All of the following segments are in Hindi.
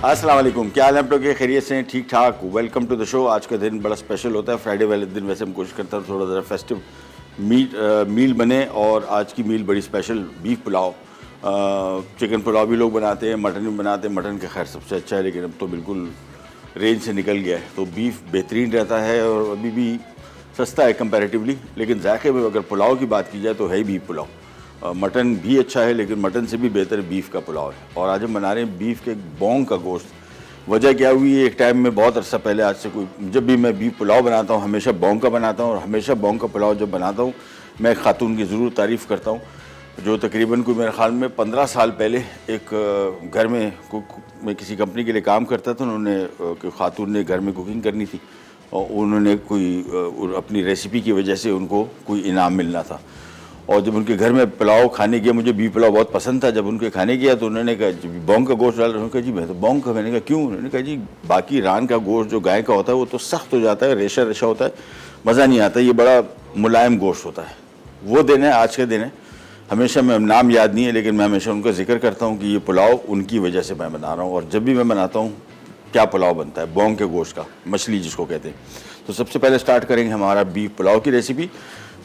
अस्सलाम वालेकुम, क्या हाल है आप लोग के? खैरियत से हैं? ठीक ठाक। Welcome to the show. आज का दिन बड़ा स्पेशल होता है। फ्राइडे वाले दिन वैसे हम कोशिश करते हैं थोड़ा ज़रा फेस्टिव मील बने, और आज की मील बड़ी special beef pulao. Chicken pulao भी लोग बनाते हैं, मटन भी बनाते हैं। मटन का खैर सबसे अच्छा है, लेकिन अब तो बिल्कुल रेंज से निकल गया है। तो बीफ बेहतरीन रहता है और अभी भी सस्ता है कंपैरेटिवली, लेकिन जायके में अगर पुलाव की बात की जाए तो है ही बीफ पुलाव। मटन भी अच्छा है, लेकिन मटन से भी बेहतर बीफ का पुलाव है। और आज हम बना रहे हैं बीफ के बोंग का गोश्त। वजह क्या हुई है, एक टाइम में बहुत अरसा पहले, आज से कोई, जब भी मैं बीफ पुलाव बनाता हूँ हमेशा बोंग का बनाता हूँ, और हमेशा बोंग का पुलाव जब बनाता हूँ मैं एक खातून की ज़रूर तारीफ़ करता हूँ, जो तकरीबन कोई मेरे ख्याल में 15 साल पहले एक घर में कुक में किसी कंपनी के लिए काम करता था। उन्होंने खातून ने घर में कुकिंग करनी थी, और उन्होंने कोई अपनी रेसिपी की वजह से उनको कोई इनाम मिलना था। और जब उनके घर में पुलाव खाने गया, मुझे बीफ पुलाव बहुत पसंद था, जब उनके खाने गया तो उन्होंने कहा जी बोंग का गोश्त डाल। उन्होंने कहा जी मैं तो बोंग का। मैंने कहा क्यों? उन्होंने कहा जी बाकी रान का गोश्त जो गाय का होता है वो तो सख्त हो जाता है, रेशा रेशा होता है, मज़ा नहीं आता, ये बड़ा मुलायम गोश्त होता है। वो दिन है, आज का दिन है। हमेशा, मैं नाम याद नहीं है, लेकिन मैं हमेशा उनका जिक्र करता हूँ कि ये पुलाव उनकी वजह से मैं बना रहा हूँ। और जब भी मैं बनाता हूँ क्या पुलाव बनता है, बोंग के गोश्त का, मछली जिसको कहते हैं। तो सबसे पहले स्टार्ट करेंगे हमारा बीफ पुलाव की रेसिपी।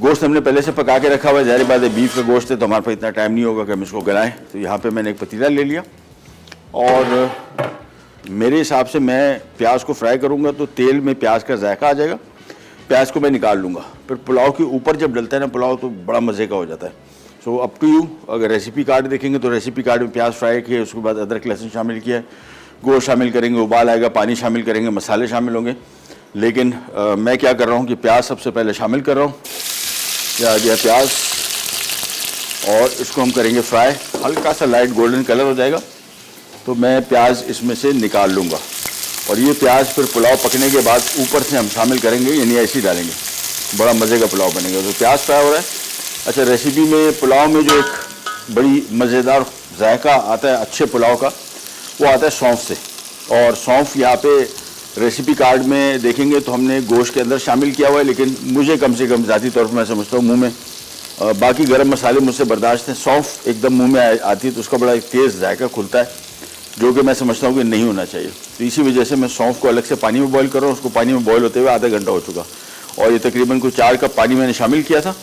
गोश्त हमने पहले से पका के रखा हुआ है, ज़ाहिर बात है बीफ का गोश्त है तो हमारे पास इतना टाइम नहीं होगा कि हम इसको गलाएं। तो यहाँ पे मैंने एक पतीला ले लिया, और मेरे हिसाब से मैं प्याज को फ्राई करूँगा तो तेल में प्याज का जायका आ जाएगा। प्याज को मैं निकाल लूँगा, फिर पुलाव के ऊपर जब डलता है ना पुलाव तो बड़ा मज़े का हो जाता है। So up to you. अगर रेसिपी कार्ड देखेंगे तो रेसिपी कार्ड में प्याज फ्राई किया, उसके बाद अदरक लहसुन शामिल किया है, गोश्त शामिल करेंगे, उबाल आएगा, पानी शामिल करेंगे, मसाले शामिल होंगे। लेकिन मैं क्या कर रहा हूँ कि प्याज सबसे पहले शामिल कर रहा हूँ। यह आ गया प्याज, और इसको हम करेंगे फ्राई। हल्का सा लाइट गोल्डन कलर हो जाएगा तो मैं प्याज इसमें से निकाल लूँगा, और ये प्याज फिर पुलाव पकने के बाद ऊपर से हम शामिल करेंगे, यानी ऐसे ही डालेंगे, बड़ा मज़े का पुलाव बनेगा। तो प्याज फ्राई हो रहा है। अच्छा, रेसिपी में पुलाव में जो एक बड़ी मज़ेदार जायका आता है अच्छे पुलाव का, वो आता है सौंफ से। और सौंफ यहाँ पे रेसिपी कार्ड में देखेंगे तो हमने गोश्त के अंदर शामिल किया हुआ है, लेकिन मुझे कम से कम ज़ाती तौर पर मैं समझता हूँ मुंह में, बाकी गरम मसाले मुझसे बर्दाश्त हैं, सौंफ एकदम मुंह में आती है तो उसका बड़ा एक तेज़ जायका खुलता है, जो कि मैं समझता हूँ कि नहीं होना चाहिए। तो इसी वजह से मैं सौंफ को अलग से पानी में बॉईल कर रहा हूँ। उसको पानी में बॉईल होते हुए आधा घंटा हो चुका, और ये तकरीबन कोई 4 कप पानी मैंने शामिल किया था,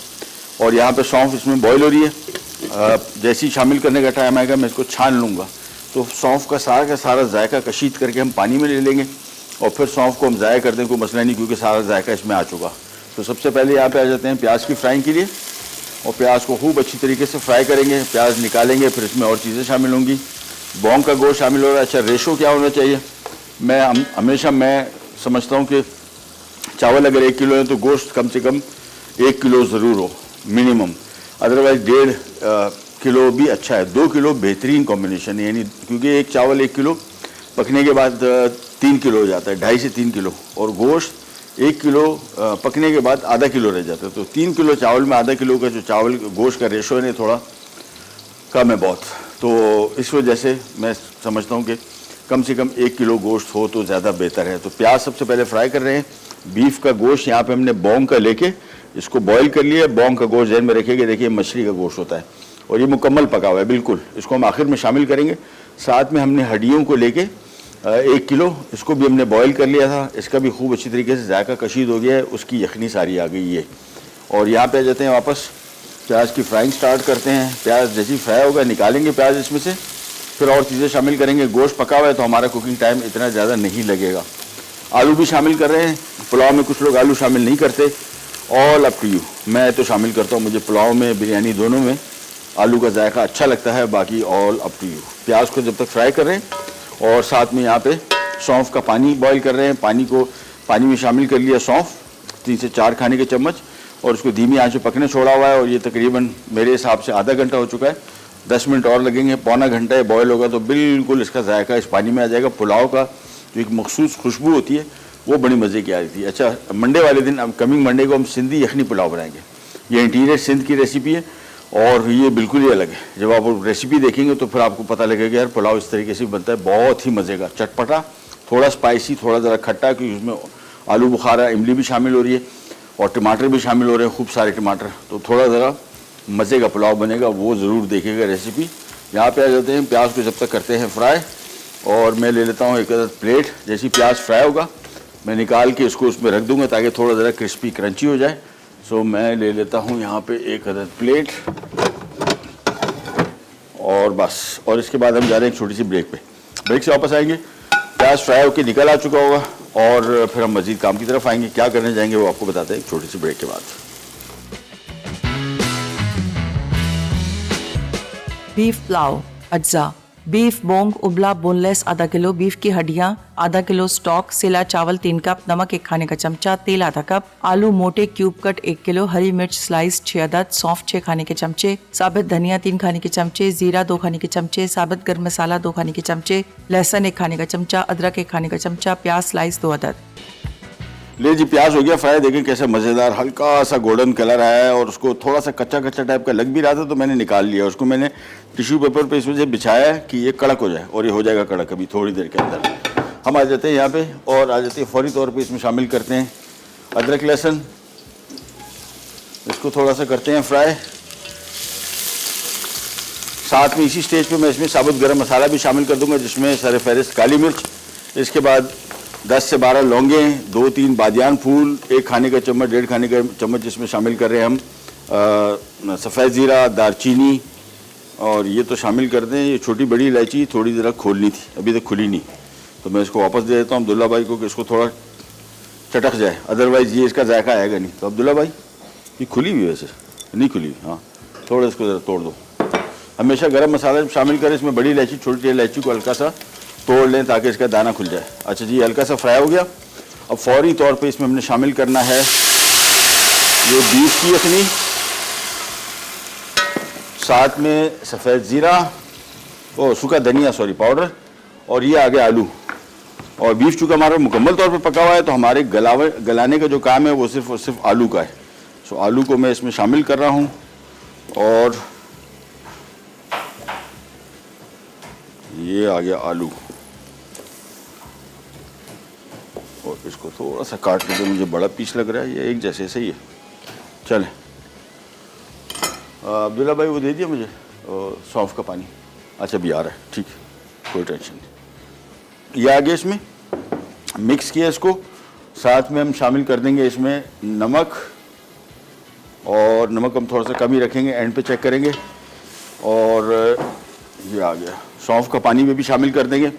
और यहाँ पर सौंफ इसमें बॉयल हो रही है। जैसे ही शामिल करने का टाइम आएगा मैं इसको छान लूँगा, तो सौंफ का सारा जायका कशीद करके हम पानी में ले लेंगे, और फिर सौंफ को हम ज़ाया कर दें, कोई मसला नहीं, क्योंकि सारा जायका इसमें आ चुका। तो सबसे पहले यहाँ पे आ जाते हैं प्याज की फ्राइंग के लिए, और प्याज को खूब अच्छी तरीके से फ्राई करेंगे। प्याज निकालेंगे, फिर इसमें और चीज़ें शामिल होंगी। बोंग का गोश्त शामिल हो रहा है। अच्छा, रेशो क्या होना चाहिए? मैं समझता हूँ कि चावल अगर 1 किलो है तो गोश्त कम से कम 1 किलो ज़रूर हो मिनिमम, अदरवाइज़ 1.5 किलो भी अच्छा है। 2 किलो बेहतरीन कॉम्बिनेशन है, यानी क्योंकि एक चावल 1 किलो पकने के बाद 3 किलो हो जाता है, 2.5 से 3 किलो, और गोश्त 1 किलो पकने के बाद आधा किलो रह जाता है। तो 3 किलो चावल में आधा किलो का जो चावल गोश्त का रेशो है थोड़ा कम है बहुत। तो इस वजह से मैं समझता हूँ कि कम से कम 1 किलो गोश्त हो तो ज़्यादा बेहतर है। तो प्याज सबसे पहले फ्राई कर रहे हैं। बीफ का गोश्त यहाँ पे हमने बोंग का लेके इसको बॉईल कर लिया। बोंग का गोश्त जहन में रखिएगा, देखिए मछली का गोश्त होता है, और ये मुकम्मल पका हुआ है बिल्कुल। इसको हम आखिर में शामिल करेंगे। साथ में हमने हड्डियों को लेके 1 किलो, इसको भी हमने बॉईल कर लिया था, इसका भी खूब अच्छी तरीके से जायका कशीद हो गया है, उसकी यखनी सारी आ गई है। और यहाँ पे आ जाते हैं वापस, प्याज की फ्राइंग स्टार्ट करते हैं। प्याज जैसे ही फ्राई होगा निकालेंगे प्याज इसमें से, फिर और चीज़ें शामिल करेंगे। गोश्त पका हुआ है तो हमारा कुकिंग टाइम इतना ज़्यादा नहीं लगेगा। आलू भी शामिल कर रहे हैं। पुलाव में कुछ लोग आलू शामिल नहीं करते, ऑल अप टू यू। मैं तो शामिल करता हूँ, मुझे पुलाव में बिरयानी दोनों में आलू का जायका अच्छा लगता है, बाकी ऑल अप टू यू। प्याज को जब तक फ्राई कर रहे हैं, और साथ में यहाँ पे सौंफ का पानी बॉईल कर रहे हैं। पानी में शामिल कर लिया सौंफ, 3 से 4 खाने के चम्मच, और उसको धीमी आंच पे पकने छोड़ा हुआ है। और ये तकरीबन मेरे हिसाब से आधा घंटा हो चुका है, 10 मिनट और लगेंगे, पौना घंटा बॉयल होगा तो बिल्कुल इसका जायका इस पानी में आ जाएगा। पुलाव का जो एक मखसूस खुशबू होती है वो बड़ी मज़े की आ रही थी। अच्छा, मंडे वाले दिन, अब कमिंग मंडे को हम सिंधी यखनी पुलाव बनाएंगे। ये इंटीरियर सिंध की रेसिपी है, और ये बिल्कुल ही अलग है। जब आप रेसिपी देखेंगे तो फिर आपको पता लगेगा यार पुलाव इस तरीके से बनता है, बहुत ही मज़े का, चटपटा, थोड़ा स्पाइसी, थोड़ा ज़रा खट्टा, क्योंकि उसमें आलू बुखारा, इमली भी शामिल हो रही है, और टमाटर भी शामिल हो रहे हैं, खूब सारे टमाटर। तो थोड़ा ज़रा मज़े का पुलाव बनेगा, वो ज़रूर देखिएगा रेसिपी। यहाँ पे आ जाते हैं, प्याज को जब तक करते हैं फ्राई, और मैं ले लेता हूँ एक अदद प्लेट। जैसी प्याज फ्राई होगा मैं निकाल के इसको उसमें रख दूँगा ताकि थोड़ा ज़रा क्रिस्पी क्रंची हो जाए। सो मैं ले लेता हूँ यहाँ पे एक अदद प्लेट और बस। और इसके बाद हम जा रहे हैं एक छोटी सी ब्रेक पे। ब्रेक से वापस आएंगे, प्याज फ्राई होकर निकल आ चुका होगा और फिर हम मज़ीद काम की तरफ आएंगे। क्या करने जाएंगे वो आपको बताते हैं एक छोटी सी ब्रेक के बाद। बीफ पुलाव अज्जा। बीफ बोंग उबला बोनलेस आधा किलो, बीफ की हड्डियां आधा किलो, स्टॉक सेला चावल 3 कप, नमक 1 खाने का चमचा, तेल आधा कप, आलू मोटे क्यूब कट 1 किलो, हरी मिर्च स्लाइस 6 अदद, सौंफ 6 खाने के चमचे, साबित धनिया 3 खाने के चमचे, जीरा 2 खाने के चमचे, साबित गर्म मसाला 2 खाने के चमचे, लहसुन 1 खाने का चमचा, अदरक 1 खाने का चमचा, प्याज स्लाइस 2 अदद। ले जी, प्याज हो गया फ्राई। देखें कैसे मज़ेदार हल्का सा गोल्डन कलर आया है और उसको थोड़ा सा कच्चा कच्चा टाइप का लग भी रहा था तो मैंने निकाल लिया। उसको मैंने टिश्यू पेपर पे इस वजह से बिछाया है कि ये कड़क हो जाए और ये हो जाएगा कड़क अभी थोड़ी देर के अंदर। हम आ जाते हैं यहाँ पे और आ जाते हैं फौरी तौर पे इसमें शामिल करते हैं अदरक लहसुन। इसको थोड़ा सा करते हैं फ्राई। साथ में इसी स्टेज पे मैं इसमें साबुत गरम मसाला भी शामिल कर दूंगा जिसमें सर फहरिस्त काली मिर्च, इसके बाद 10 से 12 लौंगे, 2-3 बादियान फूल, 1 खाने का चम्मच 1.5 खाने का चम्मच जिसमें शामिल कर रहे हैं हम सफ़ेद ज़ीरा, दारचीनी और ये तो शामिल कर दें। ये छोटी बड़ी इलायची थोड़ी ज़रा खोलनी थी, अभी तक खुली नहीं, तो मैं इसको वापस दे देता हूँ अब्दुल्ला भाई को कि इसको थोड़ा चटक जाए, अदरवाइज़ ये इसका जायका आएगा नहीं। तो अब्दुल्ला भाई ये खुली हुई वैसे नहीं खुली हुई, हाँ थोड़ा इसको ज़रा तोड़ दो। हमेशा गरम मसाला शामिल करें, इसमें बड़ी इलायची छोटी इलायची को हल्का सा तोड़ लें ताकि इसका दाना खुल जाए। अच्छा जी, हल्का सा फ्राई हो गया। अब फौरी तौर पे इसमें हमने शामिल करना है ये बीफ की यखनी, साथ में सफ़ेद ज़ीरा और सूखा धनिया पाउडर, और ये आ गया आलू। और बीफ चूँकि हमारा मुकम्मल तौर पे पका हुआ है तो हमारे गलाने का जो काम है वो सिर्फ और सिर्फ आलू का है। सो आलू को मैं इसमें शामिल कर रहा हूँ और ये आ गया आलू। और इसको थोड़ा सा काट लेते, मुझे बड़ा पीस लग रहा है, ये एक जैसे सही है। चलें अब्दुल्ला भाई वो दे दिया मुझे सौंफ का पानी। अच्छा अभी आ रहा है, ठीक है कोई टेंशन नहीं। ये आगे इसमें मिक्स किया इसको, साथ में हम शामिल कर देंगे इसमें नमक, और नमक हम थोड़ा सा कम ही रखेंगे, एंड पे चेक करेंगे। और ये आ गया सौंफ का पानी में भी शामिल कर देंगे।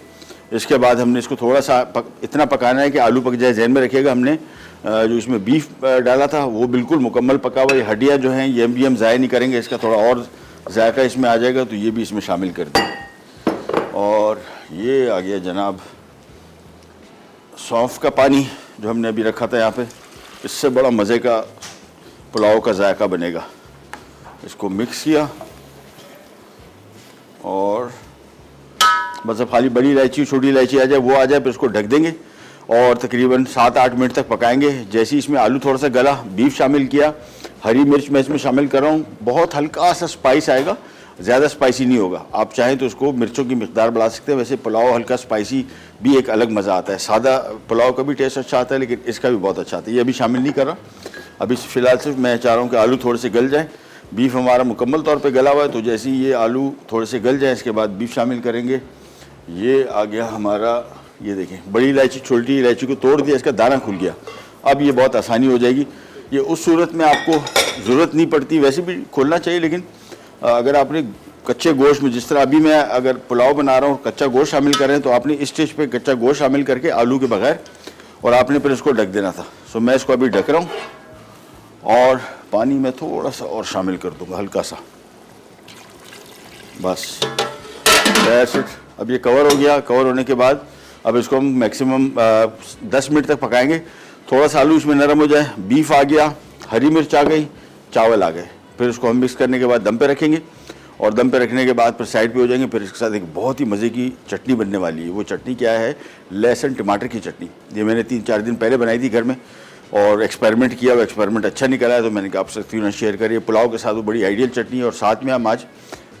इसके बाद हमने इसको थोड़ा सा इतना पकाना है कि आलू पक जाए। जहन में रखिएगा हमने जो इसमें बीफ डाला था वो बिल्कुल मुकम्मल पका हुआ। ये हड्डियाँ जो हैं ये भी हम ज़ाया नहीं करेंगे, इसका थोड़ा और जायका इसमें आ जाएगा, तो ये भी इसमें शामिल कर दें। और ये आ गया जनाब सौंफ का पानी जो हमने अभी रखा था यहाँ पे। इससे बड़ा मज़े का पुलाव का जायका बनेगा। इसको मिक्स किया और बस अब खाली बड़ी इलायची छोटी इलायची आ जाए वो आ जाए, फिर इसको ढक देंगे और तकरीबन 7-8 मिनट तक पकाएंगे। जैसे ही इसमें आलू थोड़ा सा गला, बीफ शामिल किया, हरी मिर्च मैं इसमें शामिल कर रहा हूँ। बहुत हल्का सा स्पाइस आएगा, ज़्यादा स्पाइसी नहीं होगा। आप चाहें तो उसको मिर्चों की मिकदार बढ़ा सकते हैं। वैसे पुलाव हल्का स्पाइसी भी एक अलग मज़ा आता है। सादा पुलाव का भी टेस्ट अच्छा आता है लेकिन इसका भी बहुत अच्छा आता है। ये अभी शामिल नहीं कर रहा अभी, फ़िलहाल सिर्फ मैं चाह रहा हूँ कि आलू थोड़े से गल जाए। बीफ हमारा मुकम्मल तौर पर गला हुआ है, तो जैसे ही ये आलू थोड़े से गल जाए इसके बाद बीफ शामिल करेंगे। ये आ गया हमारा, ये देखें बड़ी इलायची छोटी इलायची को तोड़ दिया, इसका दाना खुल गया। अब ये बहुत आसानी हो जाएगी। ये उस सूरत में आपको ज़रूरत नहीं पड़ती, वैसे भी खोलना चाहिए, लेकिन अगर आपने कच्चे गोश्त में, जिस तरह अभी मैं अगर पुलाव बना रहा हूँ कच्चा गोश्त शामिल कर रहे हैं, तो आपने इस स्टेज पे कच्चा गोश्त शामिल करके आलू के बगैर, और आपने फिर इसको ढक देना था। सो मैं इसको अभी ढक रहा हूँ और पानी में थोड़ा सा और शामिल कर दूँगा हल्का सा, बस दैट्स इट। अब ये कवर हो गया। कवर होने के बाद अब इसको हम मैक्सिमम 10 मिनट तक पकाएंगे। थोड़ा सा आलू इसमें नरम हो जाए, बीफ आ गया, हरी मिर्च आ गई, चावल आ गए। फिर इसको हम मिक्स करने के बाद दम पे रखेंगे और दम पे रखने के बाद फिर साइड पे हो जाएंगे। फिर इसके साथ एक बहुत ही मज़े की चटनी बनने वाली है। वो चटनी क्या है? लहसुन टमाटर की चटनी। ये मैंने 3-4 दिन पहले बनाई थी घर में और एक्सपेरिमेंट किया। वो एक्सपेरिमेंट अच्छा निकला है तो मैंने कहा आपसे क्यों ना शेयर करिए। पुलाव के साथ वो बड़ी आइडियल चटनी है। और साथ में हम आज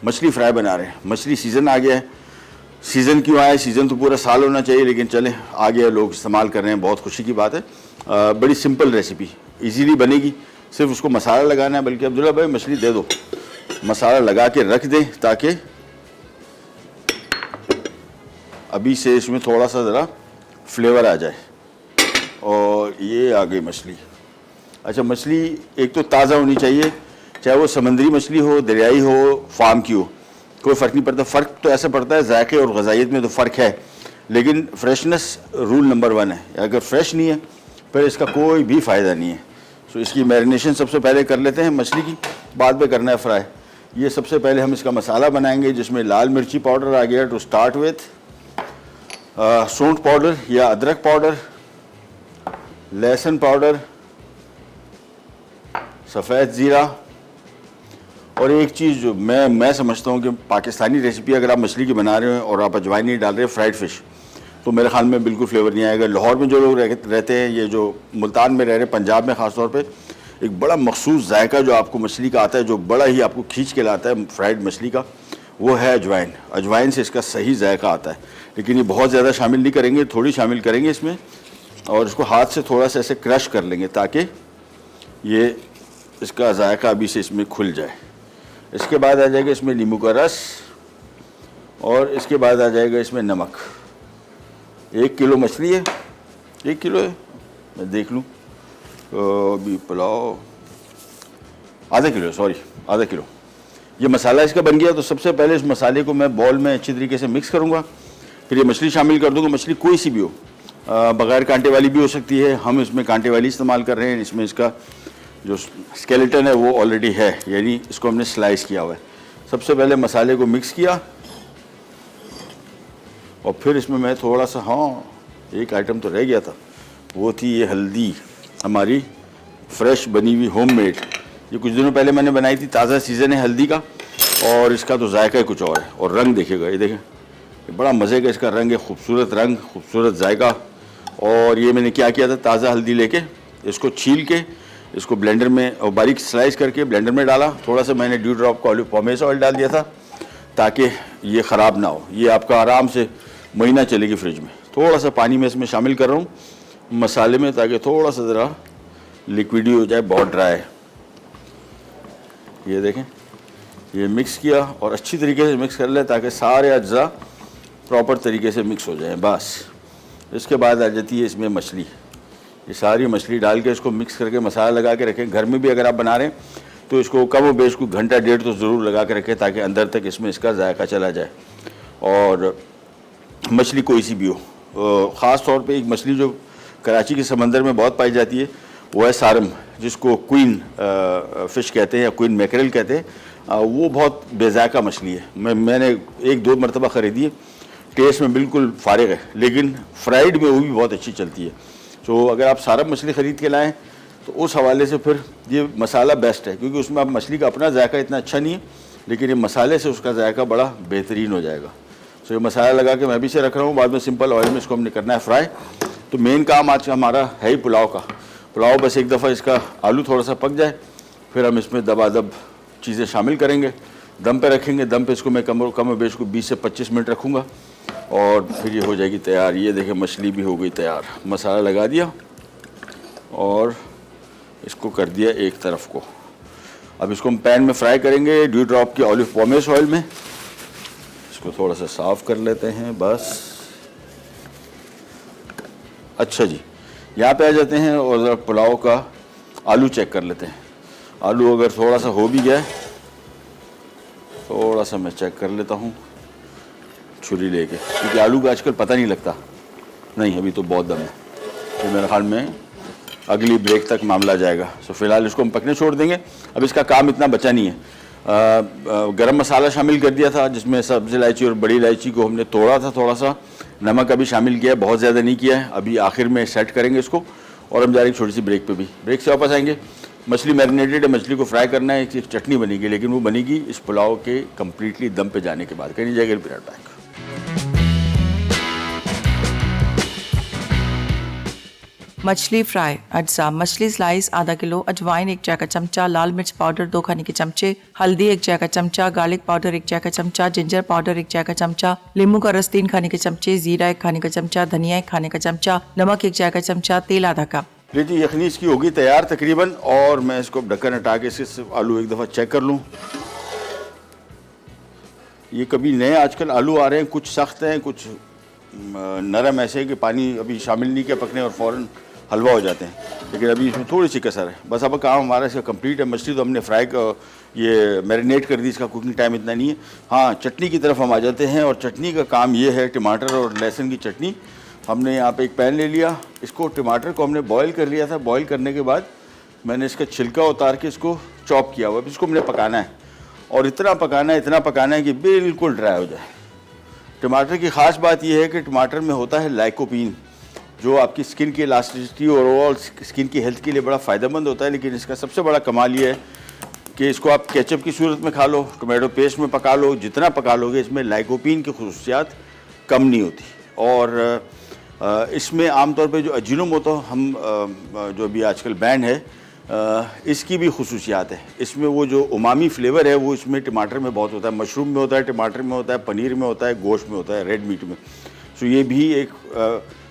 मछली फ्राई बना रहे हैं। मछली सीज़न आ गया है। सीज़न क्यों आया? सीज़न तो पूरा साल होना चाहिए, लेकिन चले आ गया, लोग इस्तेमाल कर रहे हैं, बहुत खुशी की बात है। बड़ी सिंपल रेसिपी, इजीली बनेगी, सिर्फ उसको मसाला लगाना है। बल्कि अब्दुल्ला भाई मछली दे दो, मसाला लगा के रख दें ताकि अभी से इसमें थोड़ा सा ज़रा फ्लेवर आ जाए। और ये आ गई मछली। अच्छा, मछली एक तो ताज़ा होनी चाहिए, चाहे वो समंदरी मछली हो, दरियाई हो, फार्म की हो, कोई फ़र्क नहीं पड़ता। फ़र्क तो ऐसा पड़ता है जायके और ग़ज़ाइयत में तो फ़र्क है, लेकिन फ्रेशनेस रूल नंबर 1 है। अगर फ्रेश नहीं है फिर इसका कोई भी फ़ायदा नहीं है। सो इसकी मैरिनेशन सबसे पहले कर लेते हैं मछली की, बाद में करना है फ्राई। ये सबसे पहले हम इसका मसाला बनाएंगे, जिसमें लाल मिर्ची पाउडर आ गया टू स्टार्ट विथ, सौंठ पाउडर या अदरक पाउडर, लहसुन पाउडर, सफ़ेद ज़ीरा, और एक चीज़ जो मैं समझता हूँ कि पाकिस्तानी रेसिपी अगर आप मछली की बना रहे हो और आप अजवाइन नहीं डाल रहे फ्राइड फ़िश, तो मेरे ख्याल में बिल्कुल फ्लेवर नहीं आएगा। लाहौर में जो लोग रहते हैं, ये जो मुल्तान में रह रहे हैं, पंजाब में ख़ास तौर पे, एक बड़ा मखसूस जायका जो आपको मछली का आता है, जो बड़ा ही आपको खींच के लाता है फ्राइड मछली का, वो है अजवाइन। अजवाइन से इसका सही जायका आता है, लेकिन ये बहुत ज़्यादा शामिल नहीं करेंगे, थोड़ी शामिल करेंगे इसमें, और इसको हाथ से थोड़ा सा ऐसे क्रश कर लेंगे ताकि ये इसका जायका अभी से इसमें खुल जाए। इसके बाद आ जाएगा इसमें नींबू का रस, और इसके बाद आ जाएगा इसमें नमक। 1 किलो मछली है, 1 किलो है, मैं देख लूँ, अभी पुलाव आधा किलो, सॉरी आधा किलो। ये मसाला इसका बन गया, तो सबसे पहले इस मसाले को मैं बॉल में अच्छी तरीके से मिक्स करूँगा, फिर ये मछली शामिल कर दूँगा। मछली कोई सी भी हो, बग़ैर कांटे वाली भी हो सकती है, हम इसमें कांटे वाली इस्तेमाल कर रहे हैं। इसमें इसका जो स्केलेटन है वो ऑलरेडी है, यानी इसको हमने स्लाइस किया हुआ है। सबसे पहले मसाले को मिक्स किया, और फिर इसमें मैं थोड़ा सा, हाँ एक आइटम तो रह गया था, वो थी ये हल्दी, हमारी फ्रेश बनी हुई होममेड। ये कुछ दिनों पहले मैंने बनाई थी, ताज़ा सीज़न है हल्दी का, और इसका तो जायका ही कुछ और है। और रंग देखिएगा, ये देखें, ये बड़ा मज़े का इसका रंग है, खूबसूरत रंग, खूबसूरत जायका। और ये मैंने क्या किया था, ताज़ा हल्दी लेके इसको छील के इसको ब्लेंडर में और बारीक स्लाइस करके ब्लेंडर में डाला। थोड़ा सा मैंने ड्यू ड्रॉप का ऑलिव पॉमेस ऑयल डाल दिया था ताकि ये ख़राब ना हो। ये आपका आराम से महीना चलेगी फ्रिज में। थोड़ा सा पानी में इसमें शामिल कर रहा हूँ मसाले में, ताकि थोड़ा सा ज़रा लिक्विडी हो जाए, बहुत ड्राई है। ये देखें, ये मिक्स किया और अच्छी तरीके से मिक्स कर ले ताकि सारे अज्जा प्रॉपर तरीके से मिक्स हो जाएं। बस इसके बाद आ जाती है इसमें मछली। ये सारी मछली डाल के इसको मिक्स करके मसाला लगा के रखें। घर में भी अगर आप बना रहे हैं तो इसको कम व बेश को घंटा डेढ़ तो ज़रूर लगा के रखें ताकि अंदर तक इसमें इसका जायका चला जाए। और मछली कोई सी भी हो, ख़ास तौर पे एक मछली जो कराची के समंदर में बहुत पाई जाती है वो है सारम, जिसको क्वीन फ़िश कहते हैं या क्वीन मैकरेल कहते हैं। वो बहुत बेजायका मछली है। मैंने 1-2 मरतबा ख़रीदी है, टेस्ट में बिल्कुल फारिग है, लेकिन फ्राइड में वो भी बहुत अच्छी चलती है। तो अगर आप सारम मछली ख़रीद के लाएँ तो उस हवाले से फिर ये मसाला बेस्ट है, क्योंकि उसमें आप मछली का अपना जायका इतना अच्छा नहीं है, लेकिन ये मसाले से उसका जायका बड़ा बेहतरीन हो जाएगा। तो ये मसाला लगा के मैं भी से रख रहा हूँ, बाद में सिंपल ऑयल में इसको हमने करना है फ्राई। तो मेन काम आज हमारा है ही पुलाव का। पुलाव बस एक दफ़ा इसका आलू थोड़ा सा पक जाए, फिर हम इसमें दबादब चीज़ें शामिल करेंगे, दम पे रखेंगे। दम पे इसको मैं कम बेश को 20 से 25 मिनट रखूँगा और फिर ये हो जाएगी तैयार। ये देखें, मछली भी हो गई तैयार। मसाला लगा दिया और इसको कर दिया एक तरफ को। अब इसको हम पैन में फ्राई करेंगे ड्यू ड्रॉप की ऑलिव पॉमेस ऑयल में। इसको थोड़ा सा साफ़ कर लेते हैं बस। अच्छा जी, यहाँ पे आ जाते हैं और ज़रा पुलाव का आलू चेक कर लेते हैं। आलू अगर थोड़ा सा हो भी गया है, थोड़ा सा मैं चेक कर लेता हूँ छुरी लेके, क्योंकि आलू का आजकल पता नहीं लगता। नहीं, अभी तो बहुत दम है, तो मेरे ख्याल में अगली ब्रेक तक मामला जाएगा। तो फ़िलहाल इसको हम पकने छोड़ देंगे। अब इसका काम इतना बचा नहीं है। गरम मसाला शामिल कर दिया था, जिसमें सब्ज़ इलायची और बड़ी इलायची को हमने तोड़ा था। थोड़ा सा नमक अभी शामिल किया है, बहुत ज़्यादा नहीं किया है। अभी आखिर में सेट करेंगे इसको और हम जा रहे हैं छोटी सी ब्रेक पे भी। ब्रेक से वापस आएंगे। मछली मैरिनेटेड है, मछली को फ्राई करना है, एक चटनी बनेगी, लेकिन वो बनेगी इस पुलाव के कम्प्लीटली दम पे जाने के बाद। कहीं नहीं जाएगा पीरियड पैक। मछली फ्राई अज्जा। मछली स्लाइस आधा किलो, अजवाइन 1 चाय का चमचा, लाल मिर्च पाउडर 2 खाने के चमचे, हल्दी 1 चाय का चमचा, गार्लिक पाउडर 1 चाय का चमचा, जिंजर पाउडर 1 चाय का चमचा, नींबू का रस 3 खाने के चमचे, जीरा 1 खाने का चमचा, धनिया 1 खाने का चमचा, नमक 1 चाय का चमचा, तेल आधा कप। लीजिए, यखनी इसकी होगी तैयार तकरीबन। और मैं इसको ढक्कन हटा के इसके आलू एक दफ़ा चेक कर लूँ। ये कभी नए आजकल आलू आ रहे हैं, कुछ सख्त हैं, कुछ नरम ऐसे कि पानी अभी शामिल नहीं किया पकने और फ़ौरन हलवा हो जाते हैं, लेकिन अभी इसमें थोड़ी सी कसर है। बस अब काम हमारा इसका कंप्लीट है। मछली तो हमने फ्राई ये मैरिनेट कर दी, इसका कुकिंग टाइम इतना नहीं है। हाँ, चटनी की तरफ हम आ जाते हैं, और चटनी का काम ये है, टमाटर और लहसुन की चटनी। हमने यहाँ पे एक पैन ले लिया, इसको टमाटर को हमने बॉईल कर लिया था। बॉईल करने के बाद मैंने इसका छिलका उतार के इसको चॉप किया हुआ। अब इसको हमने पकाना है, और इतना पकाना है कि बिल्कुल ड्राई हो जाए। टमाटर की ख़ास बात यह है कि टमाटर में होता है लाइकोपीन, जो आपकी स्किन की इलास्टिसिटी और ओवरऑल स्किन की हेल्थ के लिए बड़ा फ़ायदेमंद होता है। लेकिन इसका सबसे बड़ा कमाल ये है कि इसको आप केचप की सूरत में खा लो, टमाटो पेस्ट में पका लो, जितना पका लोगे इसमें लाइकोपीन की खुसूसियात कम नहीं होती। और इसमें आमतौर पे जो अजीनोमोटो हम जो अभी आजकल बैन है, इसकी भी खुसूसियात है। इसमें वो जो उमामी फ्लेवर है वो इसमें टमाटर में बहुत होता है, मशरूम में होता है, टमाटर में होता है, पनीर में होता है, गोश्त में होता है, रेड मीट में। सो ये भी एक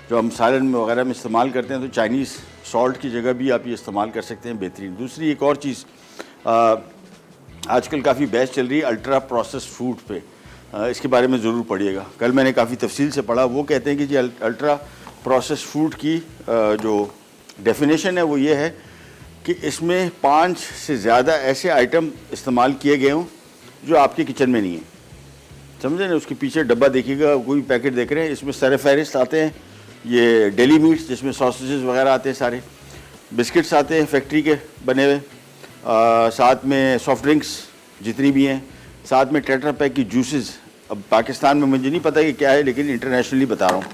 जो हम सालन में वगैरह में इस्तेमाल करते हैं, तो चाइनीज़ सॉल्ट की जगह भी आप ये इस्तेमाल कर सकते हैं, बेहतरीन। दूसरी एक और चीज़ आजकल काफ़ी बहस चल रही है अल्ट्रा प्रोसेस्ड फूड पे, इसके बारे में ज़रूर पढ़िएगा। कल मैंने काफ़ी तफसील से पढ़ा। वो कहते हैं कि जी अल्ट्रा प्रोसेस्ड फूड की जो डेफिनेशन है वो ये है कि इसमें 5 से ज़्यादा ऐसे आइटम इस्तेमाल किए गए हों जो आपके किचन में नहीं है। समझे ना? उसके पीछे डब्बा देखिएगा, कोई पैकेट देख रहे हैं, इसमें सारे फहरिस्त आते हैं। ये डेली मीट्स जिसमें सॉसेजेस वगैरह आते हैं, सारे बिस्किट्स आते हैं फैक्ट्री के बने हुए, साथ में सॉफ्ट ड्रिंक्स जितनी भी हैं, साथ में टेट्रा पैक की जूसेस। अब पाकिस्तान में मुझे नहीं पता कि क्या है, लेकिन इंटरनेशनली बता रहा हूँ।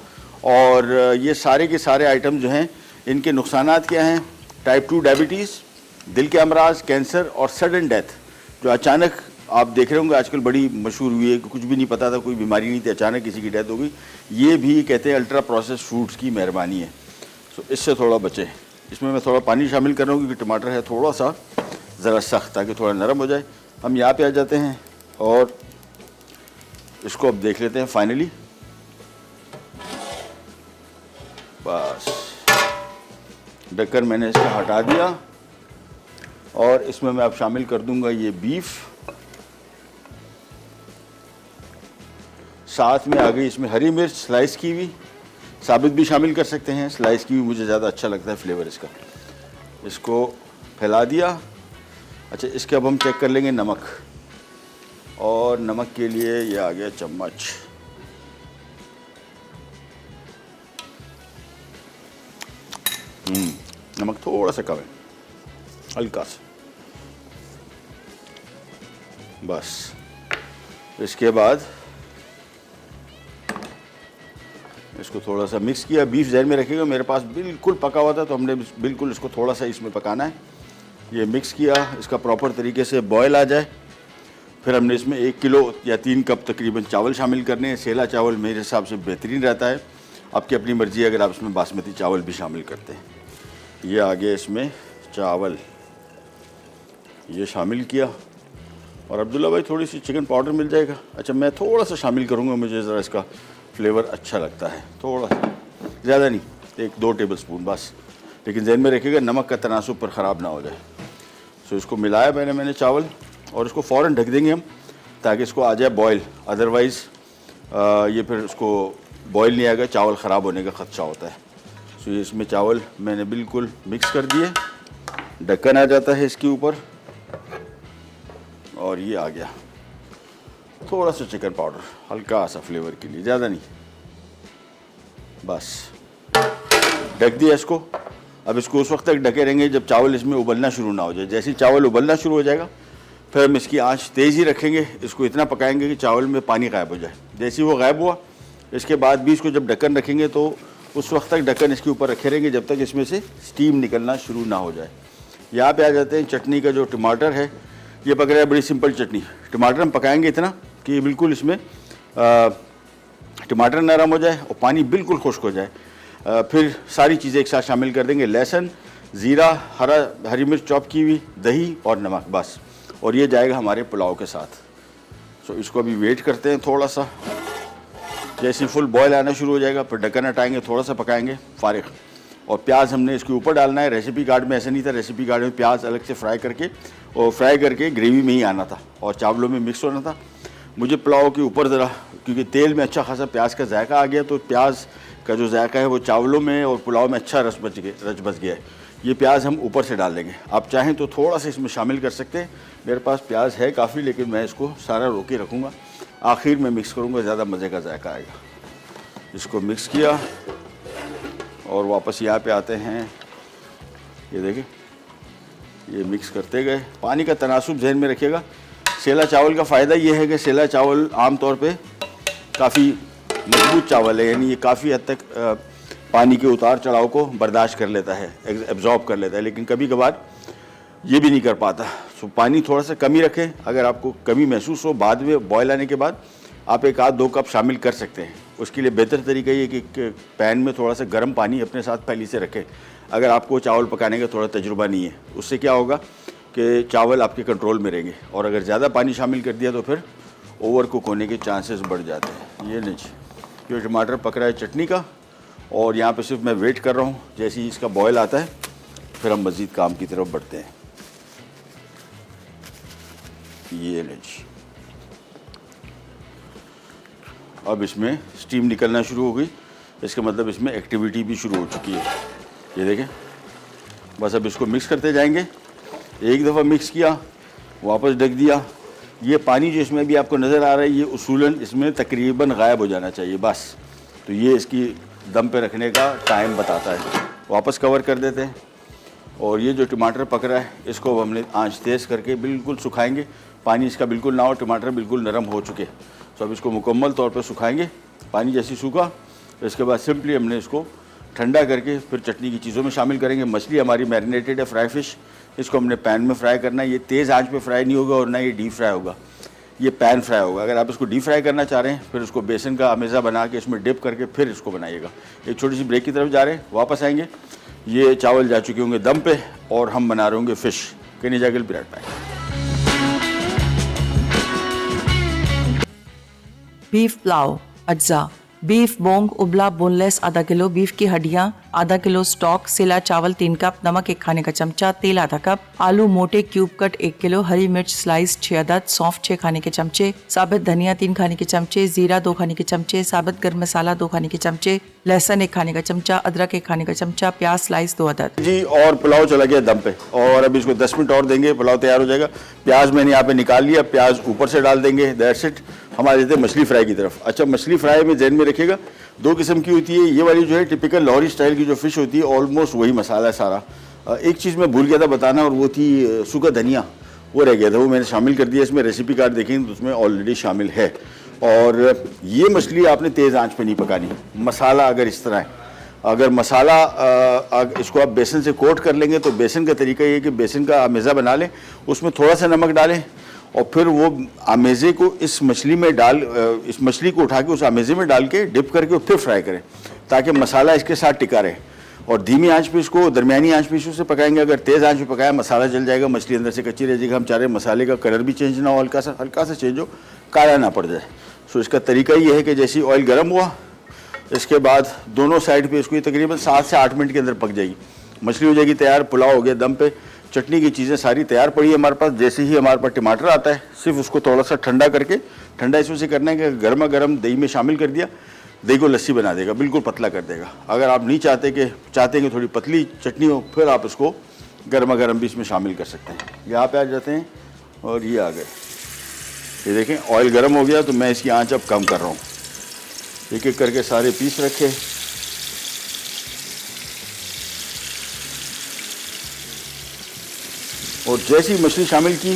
और ये सारे के सारे आइटम जो हैं, इनके नुकसानात क्या हैं? टाइप 2 डायबिटीज़, दिल के अमराज, कैंसर और सडन डेथ। जो अचानक आप देख रहे होंगे आजकल बड़ी मशहूर हुई है कि कुछ भी नहीं पता था, कोई बीमारी नहीं थी, अचानक किसी की डेथ हो गई। ये भी कहते हैं अल्ट्रा प्रोसेस्ड फूड्स की मेहरबानी है। सो इससे थोड़ा बचें। इसमें मैं थोड़ा पानी शामिल कर रहा हूँ क्योंकि टमाटर है थोड़ा सा ज़रा सख्त, ताकि थोड़ा नरम हो जाए। हम यहाँ पे आ जाते हैं और इसको अब देख लेते हैं फाइनली। बस ढक्कन मैंने इसका हटा दिया, और इसमें मैं अब शामिल कर दूंगा ये बीफ। साथ में आ गई इसमें हरी मिर्च स्लाइस की हुई, साबित भी शामिल कर सकते हैं, स्लाइस की हुई मुझे ज़्यादा अच्छा लगता है फ्लेवर इसका। इसको फैला दिया। अच्छा, इसके अब हम चेक कर लेंगे नमक, और नमक के लिए ये आ गया चम्मच। नमक थोड़ा सा कम है, हल्का सा, बस। इसके बाद इसको थोड़ा सा मिक्स किया। बीफ जहन में रखिएगा, मेरे पास बिल्कुल पका हुआ था, तो हमने बिल्कुल इसको थोड़ा सा इसमें पकाना है। ये मिक्स किया, इसका प्रॉपर तरीके से बॉयल आ जाए। फिर हमने इसमें 1 किलो या 3 कप तकरीबन चावल शामिल करने हैं। सेला चावल मेरे हिसाब से बेहतरीन रहता है, आपकी अपनी मर्ज़ी है अगर आप इसमें बासमती चावल भी शामिल करते हैं। ये आ गया इसमें चावल, ये शामिल किया। और अब्दुल्ला भाई थोड़ी सी चिकन पाउडर मिल जाएगा? अच्छा, मैं थोड़ा सा शामिल करूँगा, मुझे ज़रा इसका फ्लेवर अच्छा लगता है, थोड़ा सा, ज़्यादा नहीं, 1-2 टेबल स्पून बस। लेकिन जहन में रखिएगा नमक का तनासुब पर ख़राब ना हो जाए। सो इसको मिलाया मैंने चावल, और इसको फ़ौरन ढक देंगे हम, ताकि इसको आ जाए बॉयल। अदरवाइज़ ये फिर उसको बॉयल नहीं आएगा, चावल ख़राब होने का ख़दशा होता है। सो ये इसमें चावल मैंने बिल्कुल मिक्स कर दिए, ढक्कन आ जाता है इसके ऊपर, और ये आ गया थोड़ा सा चिकन पाउडर, हल्का सा फ्लेवर के लिए, ज़्यादा नहीं, बस ढक दिया इसको। अब इसको उस वक्त तक ढके रहेंगे जब चावल इसमें उबलना शुरू ना हो जाए। जैसे ही चावल उबलना शुरू हो जाएगा, फिर हम इसकी आंच तेज़ ही रखेंगे, इसको इतना पकाएंगे कि चावल में पानी गायब हो जाए। जैसे ही वो गायब हुआ, इसके बाद भी इसको जब ढक्कन रखेंगे तो उस वक्त तक ढक्कन इसके ऊपर रखे रहेंगे जब तक इसमें से स्टीम निकलना शुरू ना हो जाए। यहाँ पे आ जाते हैं चटनी का जो टमाटर है, ये पक रहा है, बड़ी सिंपल चटनी। टमाटर हम पकाएंगे इतना कि बिल्कुल इसमें टमाटर नरम हो जाए और पानी बिल्कुल खुश्क हो जाए। फिर सारी चीज़ें एक साथ शामिल कर देंगे, लहसुन, ज़ीरा, हरी मिर्च चॉप की हुई, दही और नमक, बस। और ये जाएगा हमारे पुलाव के साथ। सो इसको अभी वेट करते हैं थोड़ा सा, जैसे फुल बॉयल आना शुरू हो जाएगा फिर ढक्कन हटाएंगे, थोड़ा सा पकाएंगे फारिग। और प्याज हमने इसके ऊपर डालना है। रेसिपी कार्ड में ऐसा नहीं था, रेसिपी कार्ड में प्याज अलग से फ्राई करके ग्रेवी में ही आना था और चावलों में मिक्स होना था। मुझे पुलाव के ऊपर ज़रा, क्योंकि तेल में अच्छा खासा प्याज का जायका आ गया, तो प्याज का जो जायका है वो चावलों में और पुलाव में अच्छा रच बच गया है। ये प्याज हम ऊपर से डाल देंगे। आप चाहें तो थोड़ा सा इसमें शामिल कर सकते हैं। मेरे पास प्याज है काफ़ी, लेकिन मैं इसको सारा रोके रखूँगा, आखिर में मिक्स करूँगा, ज़्यादा मज़े का जायका आएगा। इसको मिक्स किया और वापस यहाँ पे आते हैं। ये देखिए, ये मिक्स करते गए। पानी का तनासुब जहन में रखिएगा। सेला चावल का फ़ायदा ये है कि सेला चावल आम तौर पे काफ़ी मजबूत चावल है, यानी ये काफ़ी हद तक पानी के उतार चढ़ाव को बर्दाश्त कर लेता है, एब्जॉर्ब कर लेता है, लेकिन कभी कभार ये भी नहीं कर पाता। सो पानी थोड़ा सा कमी रखें। अगर आपको कमी महसूस हो, बाद में बॉयल आने के बाद आप 1 आध 2 कप शामिल कर सकते हैं। उसके लिए बेहतर तरीका ये कि पैन में थोड़ा सा गर्म पानी अपने साथ पहले से रखें। अगर आपको चावल पकाने का थोड़ा तजुर्बा नहीं है, उससे क्या होगा कि चावल आपके कंट्रोल में रहेंगे, और अगर ज़्यादा पानी शामिल कर दिया तो फिर ओवर कुक होने के चांसेस बढ़ जाते हैं। ये नहीं, ये टमाटर पक रहा है चटनी का, और यहाँ पे सिर्फ मैं वेट कर रहा हूँ। जैसे ही इसका बॉयल आता है फिर हम मज़ीद काम की तरफ बढ़ते हैं। ये नहीं, अब इसमें स्टीम निकलना शुरू हो गई, इसका मतलब इसमें एक्टिविटी भी शुरू हो चुकी है। ये देखें, बस अब इसको मिक्स करते जाएंगे। एक दफ़ा मिक्स किया, वापस ढक दिया। ये पानी जो इसमें भी आपको नज़र आ रहा है, ये उसूलन इसमें तकरीबन गायब हो जाना चाहिए बस। तो ये इसकी दम पे रखने का टाइम बताता है। वापस कवर कर देते हैं, और ये जो टमाटर पक रहा है इसको अब हमने आंच तेज़ करके बिल्कुल सुखाएंगे। पानी इसका बिल्कुल ना हो, टमाटर बिल्कुल नरम हो चुके। तो अब इसको मुकम्मल तौर पर सुखाएंगे। पानी जैसे सूखा तो इसके बाद सिंपली हमने इसको ठंडा करके फिर चटनी की चीज़ों में शामिल करेंगे। मछली हमारी मैरिनेटेड है, फ्राई फिश, इसको हमने पैन में फ्राई करना है। ये तेज़ आंच पे फ्राई नहीं होगा और ना ये डीप फ्राई होगा, ये पैन फ्राई होगा। अगर आप इसको डीप फ्राई करना चाह रहे हैं फिर उसको बेसन का अमेज़ा बना के इसमें डिप करके फिर इसको बनाइएगा। एक छोटी सी ब्रेक की तरफ जा रहे हैं, वापस आएंगे। ये चावल जा चुके होंगे दम पे और हम बना रहे होंगे फ़िश। कहीं जाकर पिराट पाए। बीफ पुलाव अज्जा, बीफ बोंग उबला बोनलेस आधा किलो, बीफ की हड्डियां आधा किलो, स्टॉक, सेला चावल 3 कप, नमक 1 खाने का चमचा, तेल आधा कप, आलू मोटे क्यूब कट 1 किलो, हरी मिर्च स्लाइस 6 अदद, सौंफ 6 खाने के चमचे, साबित धनिया 3 खाने के चमचे, जीरा 2 खाने के चमचे, साबित गर्म मसाला 2 खाने के चमचे, लहसुन 1 खाने का चमचा, अदरक 1 खाने का चमचा, प्याज स्लाइस 2 अदद जी। और पुलाव चला गया दम पे, और अब इसको 10 मिनट और देंगे, पुलाव तैयार हो जाएगा। प्याज मैंने यहाँ पे निकाल लिया, प्याज ऊपर से डाल देंगे। That's it. हमारे देते मछली फ्राई की तरफ। अच्छा, मछली फ्राई में जहन में रखिएगा 2 किस्म की होती है। ये वाली जो है टिपिकल लाहौरी स्टाइल की जो फ़िश होती है, ऑलमोस्ट वही मसाला है सारा। एक चीज़ मैं भूल गया था बताना, और वो थी सूखा धनिया, वो रह गया था, वो मैंने शामिल कर दिया। इसमें रेसिपी कार्ड देखेंगे तो उसमें ऑलरेडी शामिल है। और ये मछली आपने तेज़ आंच पे नहीं पकानी। मसाला अगर इस तरह है, अगर मसाला इसको आप बेसन से कोट कर लेंगे तो बेसन का तरीका ये है कि बेसन का अमेज़ा बना लें, उसमें थोड़ा सा नमक डालें, और फिर वो अमेज़े को इस मछली में इस मछली को उठा के उस अमेज़े में डाल के डिप करके फिर फ्राई करें, ताकि मसाला इसके साथ टिका रहे। और धीमी आंच पे इसको, दरमियानी आंच पे इसको पकाएंगे। अगर तेज़ आंच पे पकाया मसाला जल जाएगा, मछली अंदर से कच्ची रह जाएगी। हम चाह रहे हैं मसाले का कलर भी चेंज ना हो, हल्का सा चेंज हो, काला ना पड़ जाए। सो इसका तरीका ये है कि जैसे ही ऑयल गर्म हुआ, इसके बाद दोनों साइड पे इसको तकरीबन 7 से 8 मिनट के अंदर पक जाएगी। मछली हो जाएगी तैयार, पुलाव हो गया दम पे, चटनी की चीज़ें सारी तैयार पड़ी है हमारे पास। जैसे ही हमारे पास टमाटर आता है, सिर्फ उसको थोड़ा सा ठंडा करके, ठंडा इसमें से करना है कि गर्मा गर्म दही में शामिल कर दिया, दही को लस्सी बना देगा, बिल्कुल पतला कर देगा। अगर आप नहीं चाहते कि थोड़ी पतली चटनी हो, फिर आप इसको गर्मा गर्म भी इसमें शामिल कर सकते हैं। यहाँ पे आ जाते हैं, और ये आ गए। ये देखें ऑयल गर्म हो गया, तो मैं इसकी आंच अब कम कर रहा हूँ। एक एक करके सारे पीस रखे, और जैसी मछली शामिल की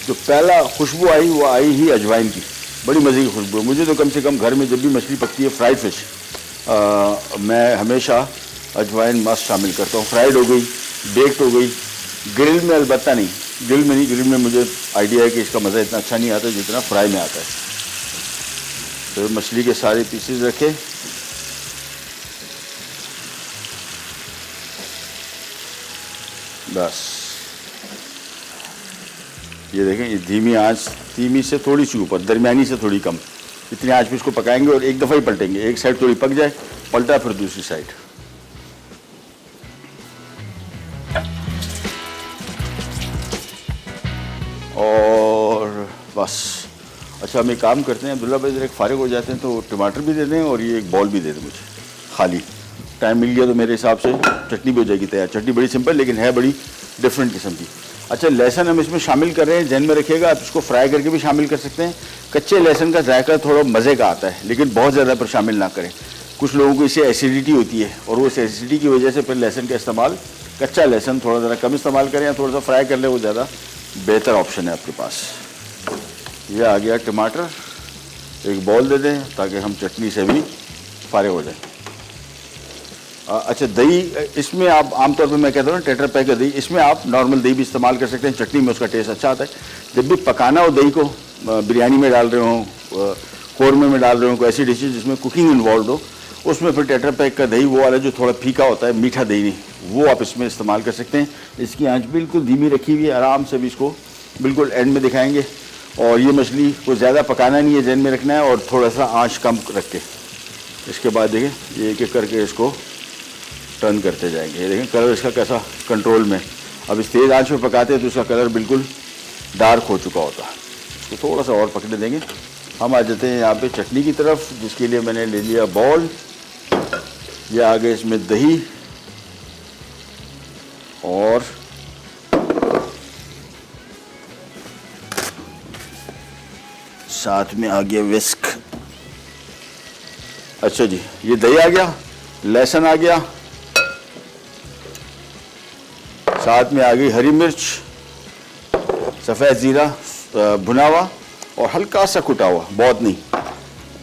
जो पहला खुशबू आई, वो आई ही अजवाइन की। बड़ी मज़े की खुशबू है। मुझे तो कम से कम घर में जब भी मछली पकती है फ्राइड फिश, मैं हमेशा अजवाइन मस्त शामिल करता हूँ। फ्राइड हो गई, बेक्ड हो गई, ग्रिल में अलबत्ता नहीं, ग्रिल में मुझे आइडिया है कि इसका मज़ा इतना अच्छा नहीं आता जितना फ्राई में आता है। तो मछली के सारे पीसेस रखे, बस ये देखें। ये धीमी से थोड़ी सी ऊपर, दरमियानी से थोड़ी कम, इतनी आंच पे इसको पकाएंगे और एक दफ़ा ही पलटेंगे। एक साइड थोड़ी पक जाए, पलटा, फिर दूसरी साइड। और बस। अच्छा, अच्छा हम एक काम करते हैं, अब्दुल्ला भाई जरा फारिग हो जाते हैं तो टमाटर भी दे दें और ये एक बॉल भी दे दें मुझे खाली। टाइम मिल गया तो मेरे हिसाब से चटनी भी हो जाएगी तैयार। चटनी बड़ी सिंपल लेकिन है बड़ी डिफरेंट किस्म की। अच्छा, लहसुन हम इसमें शामिल कर रहे हैं, जहन में रखिएगा आप इसको फ्राई करके भी शामिल कर सकते हैं। कच्चे लहसुन का जायका थोड़ा मज़े का आता है लेकिन बहुत ज़्यादा पर शामिल ना करें। कुछ लोगों को इससे एसिडिटी होती है और वो एसिडिटी की वजह से फिर लहसुन का इस्तेमाल, कच्चा लहसुन थोड़ा ज़रा कम इस्तेमाल करें या थोड़ा सा फ्राई कर ले, वो ज़्यादा बेहतर ऑप्शन है आपके पास। ये आ गया टमाटर, एक बॉल दे दें ताकि हम चटनी से भी फारिग हो जाए। अच्छा, दही इसमें आप आमतौर पे मैं कहता हूँ टेट्रा पैक का दही, इसमें आप नॉर्मल दही भी इस्तेमाल कर सकते हैं, चटनी में उसका टेस्ट अच्छा आता है। जब भी पकाना हो दही को, बिरयानी में डाल रहे हो, कौरमे में डाल रहे हो, कोई ऐसी डिशेज जिसमें कुकिंग इन्वॉल्व हो, उसमें फिर टेट्रा पैक का दही वो वाला जो थोड़ा फीका होता है, मीठा दही नहीं, वो आप इसमें इस्तेमाल कर सकते हैं। इसकी आँच बिल्कुल धीमी रखी हुई है, आराम से भी इसको बिल्कुल एंड में दिखाएंगे। और ये मछली को ज़्यादा पकाना नहीं है, जहन में रखना है और थोड़ा सा आँच कम रख के इसके बाद देखिए ये एक एक करके इसको टर्न करते जाएंगे। ये देखें कलर इसका कैसा कंट्रोल में। अब इस तेज़ आंच में पकाते हैं तो इसका कलर बिल्कुल डार्क हो चुका होता है। इसको थोड़ा सा और पकने देंगे। हम आ जाते हैं यहाँ पे चटनी की तरफ, जिसके लिए मैंने ले लिया बॉल। ये आ गए इसमें दही और साथ में आ गया विस्क। अच्छा जी, ये दही आ गया, लहसुन आ गया, साथ में आ गई हरी मिर्च, सफ़ेद ज़ीरा भुना हुआ और हल्का सा कुटा हुआ, बहुत नहीं।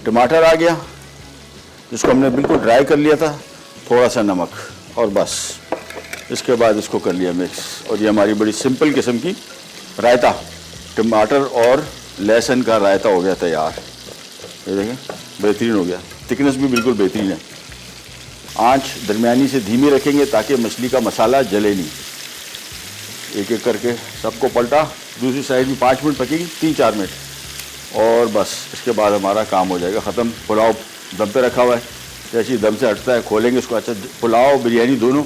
टमाटर आ गया जिसको हमने बिल्कुल ड्राई कर लिया था, थोड़ा सा नमक और बस। इसके बाद इसको कर लिया मिक्स और ये हमारी बड़ी सिंपल किस्म की रायता, टमाटर और लहसुन का रायता हो गया तैयार। ये देखें बेहतरीन हो गया, थिकनेस भी बिल्कुल बेहतरीन है। आंच दरमियानी से धीमी रखेंगे ताकि मछली का मसाला जले नहीं। एक एक करके सबको पलटा, दूसरी साइड भी 5 मिनट पकेगी, 3-4 मिनट और बस इसके बाद हमारा काम हो जाएगा ख़त्म। पुलाव दम पे रखा हुआ है, जैसे ही दम से हटता है खोलेंगे इसको। अच्छा, पुलाव बिरयानी दोनों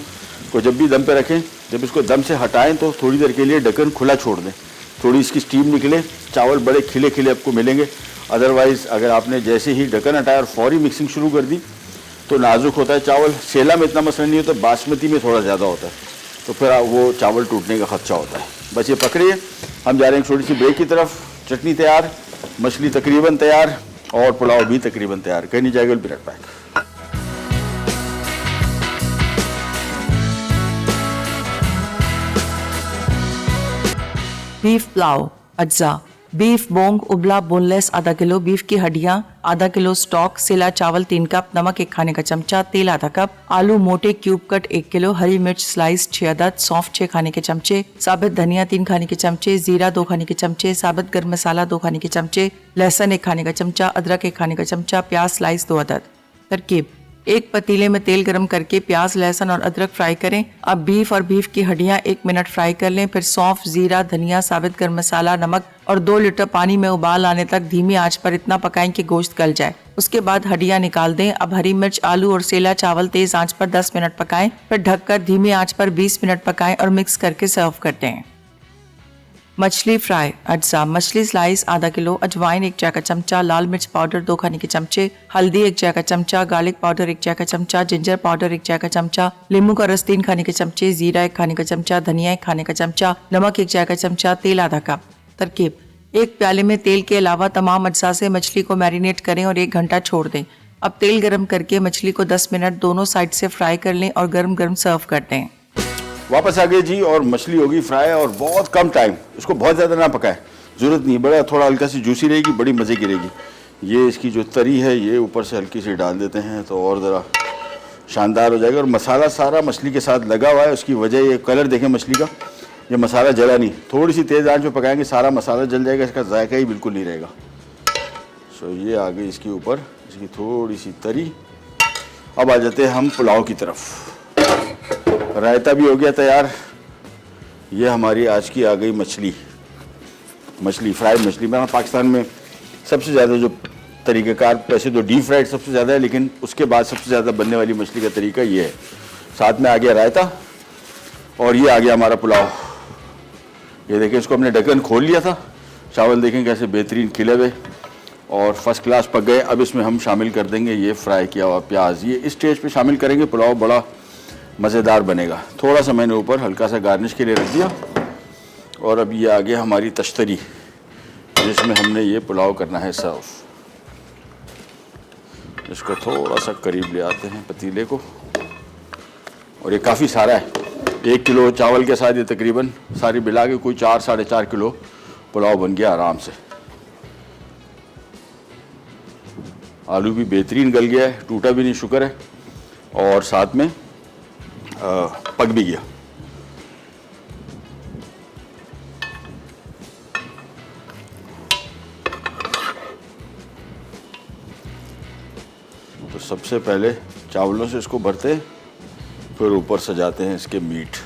को जब भी दम पे रखें, जब इसको दम से हटाएं तो थोड़ी देर के लिए ढक्कन खुला छोड़ दें, थोड़ी इसकी स्टीम निकले, चावल बड़े खिले खिले आपको मिलेंगे। अदरवाइज़ अगर आपने जैसे ही ढक्कन हटाया और फौरी मिक्सिंग शुरू कर दी तो नाजुक होता है चावल। सेला में इतना मसला नहीं होता, बासमती में थोड़ा ज़्यादा होता है, तो फिर वो चावल टूटने का खदशा होता है। बस ये पकड़िए, हम जा रहे हैं छोटी सी ब्रेक की तरफ। चटनी तैयार, मछली तकरीबन तैयार और पुलाव भी तकरीबन तैयार। कहीं नहीं जाएगा, will be right back. Beef pulao अज्जा, बीफ बोंग उबला बोनलेस आधा किलो, बीफ की हड्डियां आधा किलो, स्टॉक, सेला चावल 3 कप, नमक 1 खाने का चमचा, तेल आधा कप, आलू मोटे क्यूब कट 1 किलो, हरी मिर्च स्लाइस 6 अदद, सौंफ 6 खाने के चमचे, साबित धनिया 3 खाने के चमचे, जीरा 2 खाने के चमचे, साबित गर्म मसाला 2 खाने के चमचे, लहसुन 1 खाने का चमचा, अदरक 1 खाने का चमचा, प्याज स्लाइस 2 अदद। तरकीब: एक पतीले में तेल गरम करके प्याज, लहसुन और अदरक फ्राई करें। अब बीफ और बीफ की हड्डियां 1 मिनट फ्राई कर लें। फिर सौंफ, जीरा, धनिया, साबित गर्म मसाला, नमक और 2 लीटर पानी में उबाल आने तक धीमी आंच पर इतना पकाएं कि गोश्त गल जाए। उसके बाद हड्डियां निकाल दें। अब हरी मिर्च, आलू और सेला चावल तेज आंच पर 10 मिनट पकाएं, फिर ढककर धीमी आंच पर 20 मिनट पकाएं और मिक्स करके सर्व करते हैं। मछली फ्राई अज्जा, मछली स्लाइस आधा किलो, अजवाइन 1 चाय का चमचा, लाल मिर्च पाउडर 2 खाने के चमचे, हल्दी 1 चाय का चमचा, गार्लिक पाउडर 1 चाय का चमचा, जिंजर पाउडर 1 चाय का चमचा, नींबू का रस 3 खाने के चमचे, जीरा 1 खाने का चमचा, धनिया 1 खाने का चमचा, नमक 1 चाय का चमचा, तेल आधा कप। तरकीब: एक प्याले में तेल के अलावा तमाम अज्जा से मछली को मैरिनेट करें और 1 घंटा छोड़ दें। अब तेल गरम करके मछली को 10 मिनट दोनों साइड से फ्राई कर लें और गरम गरम सर्व करते हैं। वापस आ गए जी और मछली होगी फ्राई और बहुत कम टाइम, इसको बहुत ज़्यादा ना पकाएं, ज़रूरत नहीं, बड़ा थोड़ा हल्का सी जूसी रहेगी, बड़ी मज़े की रहेगी। ये इसकी जो तरी है ये ऊपर से हल्की सी डाल देते हैं तो और ज़रा शानदार हो जाएगा। और मसाला सारा मछली के साथ लगा हुआ है, उसकी वजह ये कलर देखें मछली का, ये मसाला जला नहीं। थोड़ी सी तेज़ आंच में पकाएंगे सारा मसाला जल जाएगा, इसका जायका ही बिल्कुल नहीं रहेगा। सो ये आ गई इसके ऊपर इसकी थोड़ी सी तरी। अब आ जाते हैं हम पुलाव की तरफ। रायता भी हो गया तैयार। ये हमारी आज की आ गई मछली फ्राइड मछली। मैं पाकिस्तान में सबसे ज़्यादा जो तरीक़ेकार, वैसे तो डीप फ्राइड सबसे ज़्यादा है, लेकिन उसके बाद सबसे ज़्यादा बनने वाली मछली का तरीका ये है। साथ में आ गया रायता और ये आ गया हमारा पुलाव। ये देखें, इसको हमने ढक्कन खोल लिया था, चावल देखें कैसे बेहतरीन खिले हुए और फर्स्ट क्लास पक गए। अब इसमें हम शामिल कर देंगे ये फ्राई किया हुआ प्याज। ये इस स्टेज पे शामिल करेंगे, पुलाव बड़ा मज़ेदार बनेगा। थोड़ा सा मैंने ऊपर हल्का सा गार्निश के लिए रख दिया। और अब ये आ गया हमारी तश्तरी, जिसमें हमने ये पुलाव करना है सर्व। इसको थोड़ा सा करीब ले आते हैं पतीले को, और ये काफ़ी सारा है। 1 किलो चावल के साथ ये तकरीबन सारी मिला के कोई 4 साढ़े 4 किलो पुलाव बन गया आराम से। आलू भी बेहतरीन गल गया है, टूटा भी नहीं, शुक्र है, और साथ में पक भी गया। तो सबसे पहले चावलों से इसको भरते हैं, फिर ऊपर सजाते हैं इसके मीट।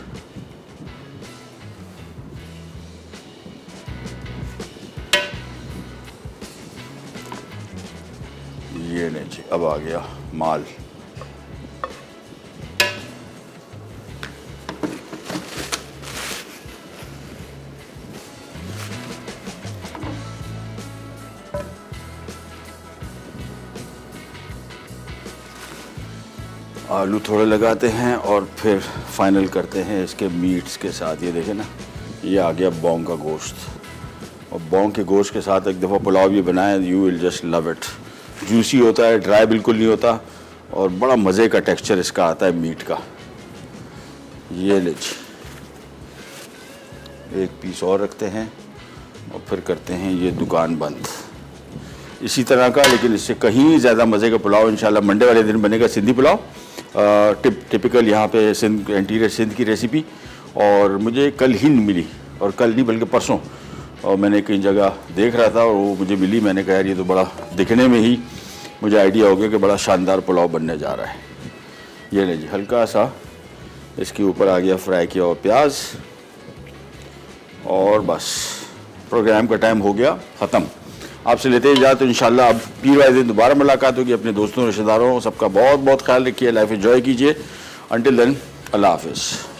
ये नहीं जी, अब आ गया माल। आलू थोड़े लगाते हैं और फिर फाइनल करते हैं इसके मीट्स के साथ। ये देखें ना, ये आ गया बोंग का गोश्त, और बोंग के गोश्त के साथ एक दफ़ा पुलाव ये बनाया, you will just love it. Juicy होता है, ड्राई बिल्कुल नहीं होता, और बड़ा मज़े का टेक्सचर इसका आता है मीट का। ये लीजिए, एक पीस और रखते हैं और फिर करते हैं ये दुकान बंद। इसी तरह का, लेकिन इससे कहीं ज़्यादा मज़े का पुलाव इंशाल्लाह मंडे वाले दिन बनेगा, सिंधी पुलाव। टिपिकल यहाँ पे सिंध, इंटीरियर सिंध की रेसिपी। और मुझे कल ही मिली, और कल नहीं बल्कि परसों, और मैंने कई जगह देख रहा था और वो मुझे मिली। मैंने कहा यार ये तो बड़ा, दिखने में ही मुझे आइडिया हो गया कि बड़ा शानदार पुलाव बनने जा रहा है। ये लीजिए, हल्का सा इसके ऊपर आ गया फ्राई किया हुआ प्याज, और बस प्रोग्राम का टाइम हो गया ख़त्म। आपसे लेते ही जा, तो इंशाल्लाह अब पीर वाले दिन दोबारा मुलाकात होगी। अपने दोस्तों, रिश्तेदारों, सबका बहुत बहुत ख्याल रखिए, लाइफ एंजॉय कीजिए। अंटिल देन, अल्लाह हाफिज़।